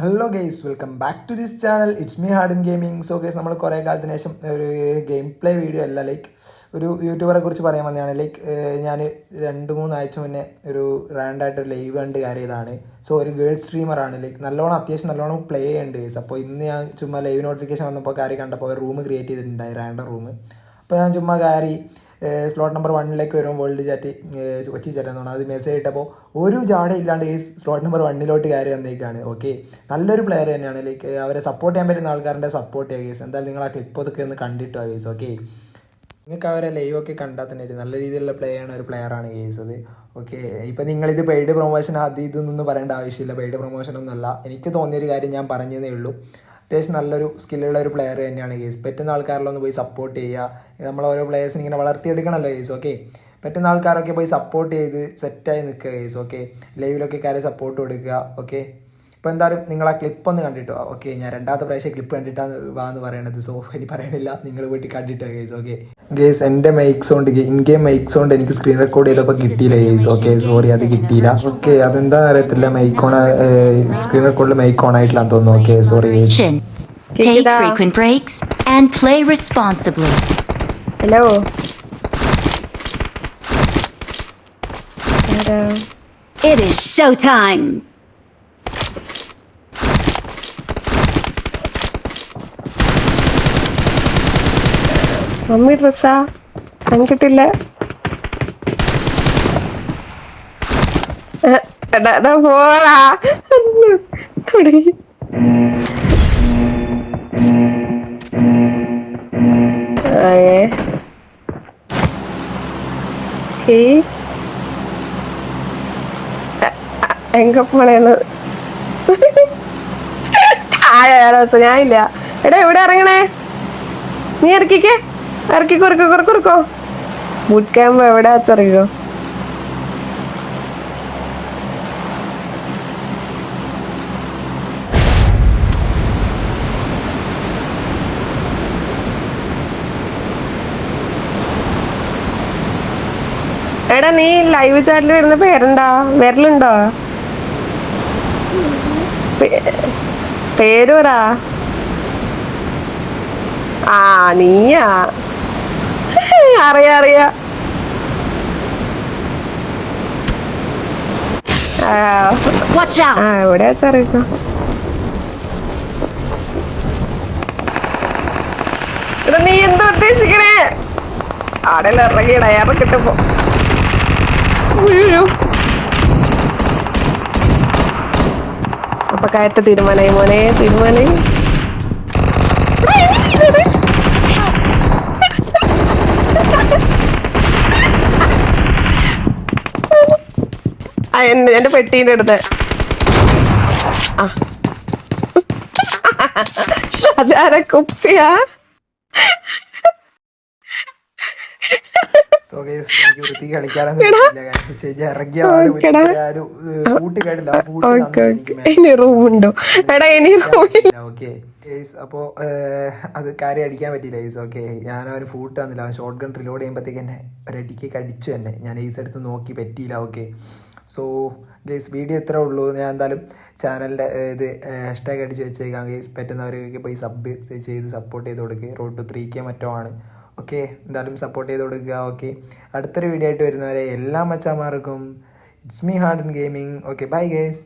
Hello guys, welcome back to this channel. It's me hard in gaming. So guys, നമ്മൾ കുറേ കാലത്തിന് ശേഷം ഒരു ഗെയിം പ്ലേ വീഡിയോ അല്ല, ഒരു യൂട്യൂബറെ കുറിച്ച് പറയാൻ വന്നതാണ്. ഞാൻ 2-3 ആഴ്ച മുന്നേ ഒരു റാൻഡായിട്ട് ഒരു ലൈവ് കണ്ട് കയറിയതാണ്. സോ ഒരു ഗേൾ സ്ട്രീമറാണ്. അത്യാവശ്യം നല്ലോണം പ്ലേ ചെയ്യുന്നുണ്ട് ഗെയ്സ്. അപ്പോൾ ഇന്ന് ഞാൻ ചുമ്മാ ലൈവ് നോട്ടിഫിക്കേഷൻ വന്നപ്പോൾ കയറി കണ്ടപ്പോൾ ഒരു റൂം ക്രിയേറ്റ് ചെയ്തിട്ടുണ്ടായി, റാൻഡം റൂം. അപ്പോൾ ഞാൻ ചുമ്മാ കയറി സ്ലോട്ട് നമ്പർ 1 വരും. വേൾഡ് ചാറ്റ് കൊച്ചി ചാറ്റ് എന്ന് പറഞ്ഞാൽ അത് മെസ്സേജ് ഇട്ടപ്പോൾ ഒരു ജാട ഇല്ലാണ്ട് ഈ സ്ലോട്ട് നമ്പർ 1 കയറി വന്നേക്കാണ്. ഓക്കെ, നല്ലൊരു പ്ലെയർ തന്നെയാണ്. അവരെ സപ്പോർട്ട് ചെയ്യാൻ പറ്റുന്ന ആൾക്കാരുടെ സപ്പോർട്ട് ചെയ്യുക ഗേസ്. എന്തായാലും നിങ്ങൾ ആ ക്ലിപ്പൊക്കെ ഒന്ന് കണ്ടിട്ടോ ഗേസ്. ഓക്കെ, നിങ്ങൾക്ക് അവരെ ലൈവൊക്കെ കണ്ടാൽ തന്നെ നല്ല രീതിയിലുള്ള പ്ലേ ആണ്, ഒരു പ്ലെയറാണ് ഗേസ് അത്. ഓക്കെ, ഇപ്പം നിങ്ങളിത് പെയ്ഡ് പ്രൊമോഷൻ അത് ഇതൊന്നും പറയേണ്ട ആവശ്യമില്ല. പെയ്ഡ് പ്രൊമോഷനൊന്നുമല്ല. എനിക്ക് തോന്നിയൊരു കാര്യം ഞാൻ പറഞ്ഞതേ ഉള്ളൂ. അത്യാവശ്യം നല്ലൊരു സ്കില്ലുള്ള ഒരു പ്ലെയർ തന്നെയാണ് ഗേസ്. പറ്റുന്ന ആൾക്കാരിലൊന്ന് പോയി സപ്പോർട്ട് ചെയ്യുക. നമ്മൾ ഓരോ പ്ലെയേഴ്സിന് ഇങ്ങനെ വളർത്തിയെടുക്കണമല്ലോ ഗേസ്. ഓക്കെ, പറ്റുന്ന ആൾക്കാരൊക്കെ പോയി സപ്പോർട്ട് ചെയ്ത് സെറ്റായി നിൽക്കുക ഗേസ്. ഓക്കെ, ലൈവിലൊക്കെ കാര്യം സപ്പോർട്ട് കൊടുക്കുക. ഓക്കെ, ഇപ്പോൾ എന്തായാലും നിങ്ങൾ ആ ക്ലിപ്പ് ഒന്ന് കണ്ടിട്ടോ. ഓക്കെ, ഞാൻ 2ാമത്തെ പ്രാവശ്യം ക്ലിപ്പ് കണ്ടിട്ടാണ് വാന്ന് പറയണത്. സോ ഇനി പറയണില്ല, നിങ്ങൾ പോയിട്ട് കണ്ടിട്ടോ ഗേസ്. ഓക്കെ ഗേസ്, എൻ്റെ mic sound in game mic sound എനിക്ക് സ്ക്രീൻ റെക്കോർഡ് ചെയ്തപ്പോൾ കിട്ടിയില്ല ഗേസ്. ഓക്കെ, സോറി, അത് കിട്ടിയില്ല. ഓക്കെ, അതെന്താണെന്ന് അറിയത്തില്ല. സ്ക്രീൻ റെക്കോർഡിൽ മൈക്ക് ഓൺ ആയിട്ടില്ലാന്ന് തോന്നുന്നു. Okay, sorry guys. Take frequent breaks and play responsibly. Hello. Hello. It is showtime. Mummy ഡ്രസ്സാ കിട്ടില്ല. പോടാ തുടങ്ങി. എങ്ക പോണേന്ന് ഞാനില്ല. എടാ, എവിടെ ഇറങ്ങണേ? നീ ഇറക്കിക്കോ. ബൂട്ട് ക്യാമ്പ് എവിടെ ഇറങ്ങിക്കോ. എടാ, നീ ലൈവ് ചാറ്റിൽ വരുന്ന വരലുണ്ടോ? പേര് പറ. നീയാ? അറിയാ. എവിടെയാ അറിയിക്കോ. എടാ, നീ എന്താ ഉദ്ദേശിക്കണേ? ആടെല്ലാം ഇറങ്ങിയടാ, ഇറക്കിട്ടപ്പോ. അപ്പൊ കയറ്റ തീരുമാനായി മോനെ. എന്റെ പെട്ടീന്റെ അടുത്ത് അതാരെ കുപ്പിയാ? സോ ഗൈസ്, എനിക്ക് വൃത്തിക്ക് കളിക്കാനൊന്നും പറ്റില്ല. ഇറങ്ങിയ ഫൂട്ട് കേട്ടില്ല. ഓക്കെ ഗൈസ്, അപ്പോൾ അത് കാര്യം അടിക്കാൻ പറ്റിയില്ല ഗൈസ്. ഓക്കെ, ഞാൻ അവന് ഫൂട്ട് തന്നില്ല. അവൻ ഷോട്ട് ഗൺ റിലോഡ് ചെയ്യുമ്പോഴത്തേക്ക് എന്നെ ഒരടിക്ക് കടിച്ചു തന്നെ. ഞാൻ ഈസ് എടുത്ത് നോക്കി പറ്റിയില്ല. ഓക്കെ, സോ ഗൈസ്, വീഡിയോ ഇത്രേ ഉള്ളൂ. ഞാൻ എന്തായാലും ചാനലിൻ്റെ ഇത് ഹാഷ്ടാഗ് അടിച്ച് വെച്ചേക്കാം ഗൈസ്. പറ്റുന്നവരൊക്കെ പോയി സബ് ചെയ്ത് സപ്പോർട്ട് ചെയ്ത് കൊടുക്കുക. റോഡ് ടു 3K മറ്റോ ആണ്. ഓക്കെ, എന്തായാലും സപ്പോർട്ട് ചെയ്ത് കൊടുക്കുക. ഓക്കെ, അടുത്തൊരു വീഡിയോ ആയിട്ട് വരുന്നവരെ എല്ലാ മച്ചാമാർക്കും it's me hard in gaming. Okay, bye guys.